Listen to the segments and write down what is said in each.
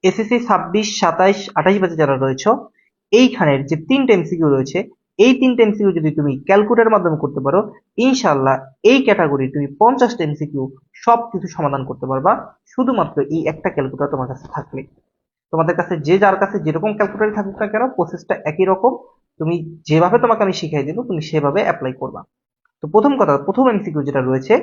SSC 26, 27, 28 ব্যাচে যারা রয়েছে, এইখানের যে 3টা এমসিকিউ রয়েছে, এই 3টা এমসিকিউ যদি তুমি ক্যালকুলেটরের মাধ্যমে করতে পারো, ইনশাআল্লাহ এই ক্যাটাগরি তুমি 50টা এমসিকিউ সবকিছু সমাধান করতে পারবা, শুধুমাত্র এই একটা ক্যালকুলেটর তোমার কাছে থাকলে। তোমাদের কাছে যে যার কাছে যেরকম ক্যালকুলেটর থাকুক না কেন, প্রসেসটা একই রকম। তুমি যেভাবে তোমাকে আমি শিখিয়ে দিব, তুমি সেভাবে অ্যাপ্লাই করবা। তো প্রথম কথা, প্রথম এমসিকিউ যেটা রয়েছে,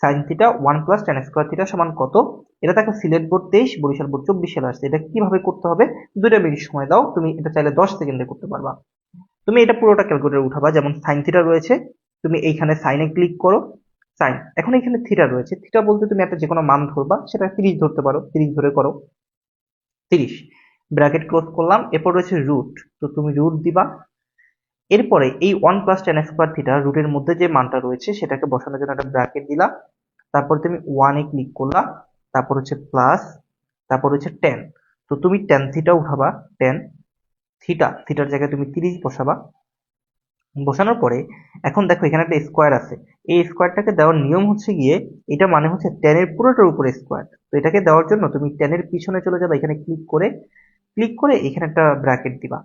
সাইন থিটা 1 + tan² সমান কত? এটা দেখো সিলেট বোর্ড 23, বরিশাল বোর্ড 24 সালে আসছে। এটা কিভাবে করতে হবে? 2 মিনিট সময় দাও, তুমি এটা চাইলে 10 সেকেন্ডে করতে পারবা। তুমি এটা পুরোটা ক্যালকুলেটর উঠাবা। যেমন সাইন থিটা রয়েছে, তুমি এইখানে সাইনে ক্লিক করো। সাইন, এখন এখানে থিটা রয়েছে, থিটা বলতে তুমি একটা যে কোনো মান ধরবা, সেটা 30 ধরতে পারো, 30 ধরে করো। 30, ব্র্যাকেট ক্লোজ করলাম। এরপর রয়েছে রুট, তো তুমি রুট দিবা। এরপরে এই 1 + tan² রুটের মধ্যে যে মানটা রয়েছে সেটাকে বসানোর জন্য একটা ব্র্যাকেট দিলা। তারপর তুমি 1-এ ক্লিক করলা। তারপর হচ্ছে প্লাস, তারপর হচ্ছে 10। তো তুমি tan থিটা উঠাবা। tan থিটার জায়গায় তুমি 30 বসাবা। বসানোর পরে এখন দেখো এখানে একটা স্কোয়ার আছে। এই স্কোয়ারটাকে দেওয়ার নিয়ম হচ্ছে গিয়ে, এটা মানে হচ্ছে tan এর পুরোটার উপরে স্কোয়ার। তো এটাকে দেওয়ার জন্য তুমি tan এর পিছনে চলে যাবে, এখানে ক্লিক করে এখানে একটা ব্র্যাকেট দিবা।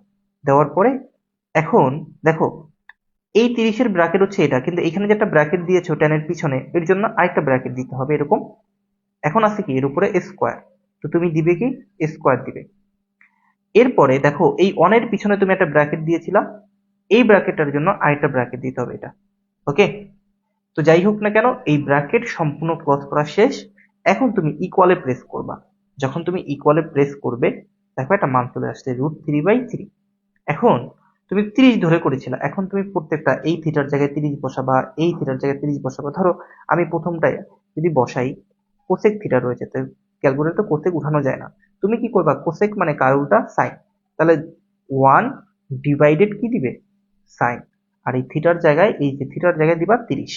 দেওয়ার পরে এখন দেখো, এই 30-এর ব্র্যাকেট হচ্ছে এটা, কিন্তু এখানে যে একটা ব্র্যাকেট দিয়েছো tan এর পিছনে, এর জন্য আরেকটা ব্র্যাকেট দিতে হবে এরকম। এখন আছে কি, এর উপরে স্কোয়ার। তো তুমি দিবে কি, স্কোয়ার দিবে। এরপরে দেখো এই অনের পিছনে তুমি একটা ব্র্যাকেট দিয়েছিলা, এই ব্র্যাকেটটার জন্য আরেকটা ব্র্যাকেট দিতে হবে এটা। ওকে। তো যাই হোক না কেন, এই ব্র্যাকেট সম্পূর্ণ ক্লোজ করা শেষ। এখন তুমি ইকুয়ালে প্রেস করবা। যখন তুমি ইকুয়ালে প্রেস করবে, দেখো একটা মান চলে আসছে √3/3। এখন তুমি 30 ধরে করেছিলে, এখন তুমি প্রত্যেকটা এই থিটার জায়গায় 30 বসাবা, এই থিটার জায়গায় 30 বসাবা। ধরো আমি প্রথমটায় যদি বসাই, কোসেক থিটা রয়েছে, তো ক্যালকুলেটর কোসেক উঠানো যায় না। তুমি কি করবা, কোসেক মানে কার উল্টা, সাইন। তাহলে 1 কি দিবে, সাইন। আর এই থিটার জায়গায়, এই যে থিটার জায়গায় দিবা 30।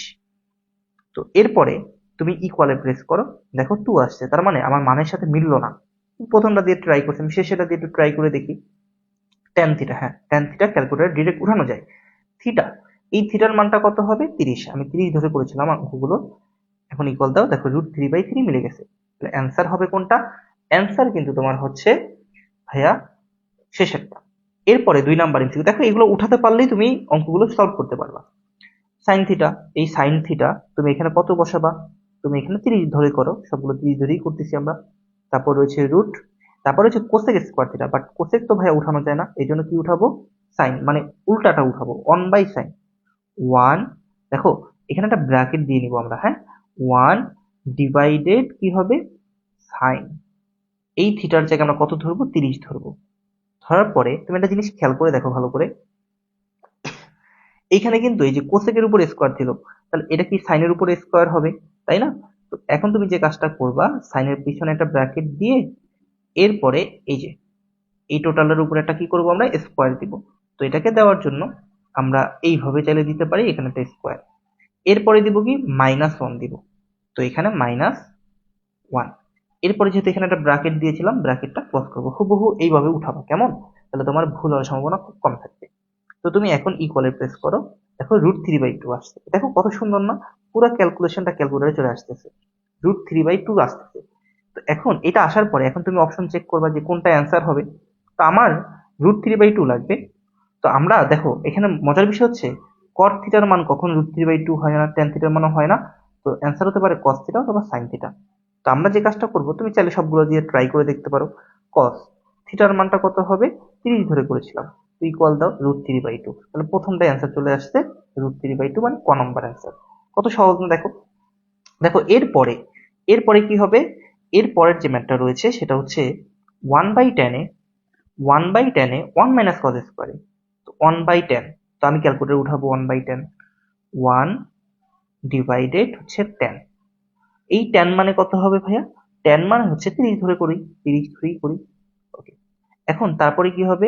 তো এরপরে তুমি ইকুয়ালে প্রেস করো। দেখো 2 আসছে, তার মানে আমার মানের সাথে মিললো না। প্রথমটা দিয়ে ট্রাই করছি, আমি শেষেটা দিয়ে একটু ট্রাই করে দেখি। ট্যান থিটা, হ্যাঁ ট্যান থিটা ক্যালকুলেটর ডিরেক্ট উঠানো যায়। থিটা, এই থিটার মানটা কত হবে, 30। আমি 30 ধরে করেছিলাম অঙ্কগুলো। এখন ইকুয়াল দাও, দেখো √3/3 মিলে গেছে। তাহলে অ্যান্সার হবে কোনটা? অ্যান্সার কিন্তু তোমার হচ্ছে ভাইয়া শেষেরটা। এরপরে 2 নাম্বার এমসিকিউ, দেখো এগুলো উঠাতে পারলেই তুমি অঙ্কগুলো সলভ করতে পারবা। সাইন থিটা, এই সাইন থিটা তুমি এখানে কত বসাবা? তুমি এখানে 30 ধরে করো, সবগুলো 30 ধরেই করতেছি আমরা। তারপর রয়েছে রুট, তারপর হচ্ছে cosec square theta, but cosec তো ভাইয়া উঠানো যায় না, এই জন্য কি উঠাবো, সাইন, মানে উল্টাটা উঠাবো, 1/sin। 1, দেখো এখানে একটা ব্র্যাকেট দিয়ে নিব আমরা, হ্যাঁ। 1 কি হবে, সাইন। এই থিটার জায়গায় আমরা কত ধরবো, 30 ধরবো। ধরার পরে তুমি একটা জিনিস খেয়াল করে দেখো ভালো করে, এইখানে কিন্তু এই যে কোসেকের উপর স্কোয়ার ছিল, তাহলে এটা কি সাইনের উপর স্কোয়ার হবে, তাই না? তো এখন তুমি যে কাজটা করবা, সাইনের পিছনে একটা ব্র্যাকেট দিয়ে, এরপরে এই যে এই টোটালের উপর একটা কি করব, আমরা স্কোয়ার দিব। তো এটাকে দেওয়ার জন্য আমরা এইভাবে চাইলে দিতে পারি, এখানে একটা স্কোয়ার। এরপরে দিব কি, -1 দিব। তো এখানে -1। এরপরে যেহেতু এখানে একটা ব্র্যাকেট দিয়েছিলাম, ব্র্যাকেটটা ক্লোজ করবো। হুবহু এইভাবে উঠাবো, কেমন? তাহলে তোমার ভুল হওয়ার সম্ভাবনা খুব কম থাকবে। তো তুমি এখন ইকুয়ালে প্রেস করো। দেখো √3/2 আসছে, দেখো কত সুন্দর না? পুরো ক্যালকুলেশনটা ক্যালকুলেটরে চলে আসতেছে, √3/2 আসতেছে। তো এখন এটা আসার পরে এখন তুমি অপশন চেক করবা যে কোনটা অ্যান্সার হবে। তো আমার √3/2 লাগবে। তো আমরা দেখো এখানে মজার বিষয় হচ্ছে, কট থিটার মান কখন √3/2 হয় না, ট্যান থিটার মানও হয় না। তো অ্যান্সার হতে পারে কস থিটা অথবা সাইন থিটা। তো আমরা যে কাজটা করব, তুমি চাইলে সবগুলো দিয়ে ট্রাই করে দেখতে পারো। কস থিটার মানটা কত হবে, 30 ধরে করেছিলাম। তো ইকুয়াল দাও √3/2, তাহলে প্রথমটা অ্যান্সার চলে আসছে √3/2, মানে ক নম্বর অ্যান্সার। কত সহজ না দেখো। দেখো এরপরে, এরপরে কি হবে, এর পরের যে ম্যাথটা রয়েছে সেটা হচ্ছে 1/10 এ 1/10 এ 1 - cos²। তো 1/10, তো আমি ক্যালকুলেটর উঠাবো 1/10। 1 হচ্ছে 10। এই 10 মানে কত হবে ভাইয়া? 10 মানে হচ্ছে 30 ধরে করি, 30 ধরেই করি। ওকে। এখন তারপরে কি হবে,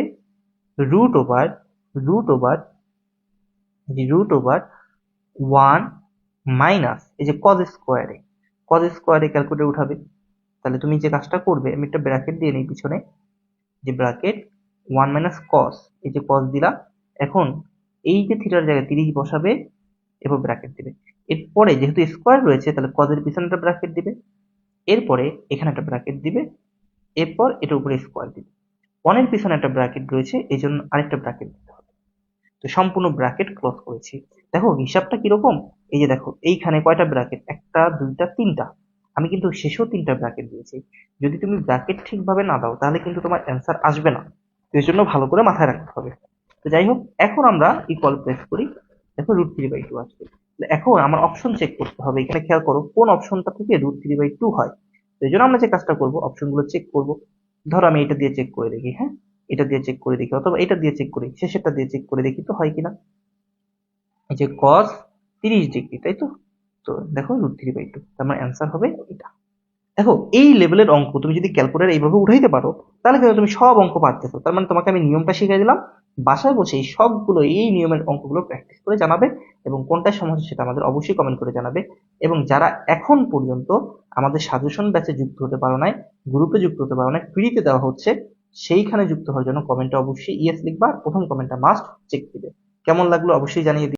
root over root over root over 1 minus এই যে কজ স্কোয়ারে ক্যালকুলেটর উঠাবে। তাহলে তুমি যে কাজটা করবে, আমি একটা ব্র্যাকেট দিয়ে নিই পিছনে, যে ব্র্যাকেট 1 - cos, এই যে cos দিলা। এখন এই যে থিটার জায়গায় 30 বসাবে, এরপর ব্র্যাকেট দিবে। এরপরে যেহেতু স্কোয়ার রয়েছে, তাহলে cos এর পিছনে একটা ব্র্যাকেট দিবে। এরপরে এখানে একটা ব্র্যাকেট দিবে, এরপর এটার উপরে স্কোয়ার দিবে। 1 এর পিছনে একটা ব্র্যাকেট রয়েছে, এই জন্য আরেকটা ব্র্যাকেট দিতে হবে। তো সম্পূর্ণ ব্র্যাকেট ক্লোজ করেছি। দেখো হিসাবটা কিরকম, এই যে দেখো এইখানে কয়টা ব্র্যাকেট, একটা দুইটা তিনটা, আমি কিন্তু শেষেও তিনটা ব্র্যাকেট দিয়েছি। যদি তুমি ব্র্যাকেট ঠিকভাবে না দাও তাহলে কিন্তু তোমার অ্যান্সার আসবে না, তো এর জন্য ভালো করে মাথায় রাখতে হবে। তো যাই হোক, এখন আমরা ইকুয়াল প্রেস করি, দেখো √3/2 আসবে। এখন আমার অপশন চেক করতে হবে, এখানে খেয়াল করো কোন অপশনটা থেকে √3/2 হয়। তো এই জন্য আমরা যে কাজটা করবো, অপশনগুলো চেক করব। ধরো আমি এটা দিয়ে চেক করে দেখি, হ্যাঁ এটা দিয়ে চেক করে দেখি, অথবা এটা দিয়ে চেক করি, শেষেরটা দিয়ে চেক করে দেখি তো হয় কিনা। এই যে cos 30°, তাই তো। তো দেখো √3/2, তার মানে অ্যান্সার হবে এটা। দেখো এই লেভেলের অঙ্ক তুমি যদি ক্যালকুলেটর এইভাবে উঠাইতে পারো, তাহলে কিন্তু তুমি সব অঙ্ক পারতেছো। তার মানে তোমাকে আমি নিয়মটা শিখিয়ে দিলাম, বাসায় বসে এই সবগুলো এই নিয়মের অঙ্কগুলো প্র্যাকটিস করে জানাবে, এবং কোনটা সমস্যা সেটা আমাদের অবশ্যই কমেন্ট করে জানাবে। এবং যারা এখন পর্যন্ত আমাদের সাজেশন ব্যাচে যুক্ত হতে পারো নাই, গ্রুপে যুক্ত হতে পারো নাই, ফ্রিতে দেওয়া হচ্ছে, সেইখানে যুক্ত হওয়ার জন্য কমেন্টে অবশ্যই ইয়েস লিখবা, আর প্রথম কমেন্টটা মাস্ট চেক দিবে। কেমন লাগলো অবশ্যই জানিয়ে দিবে।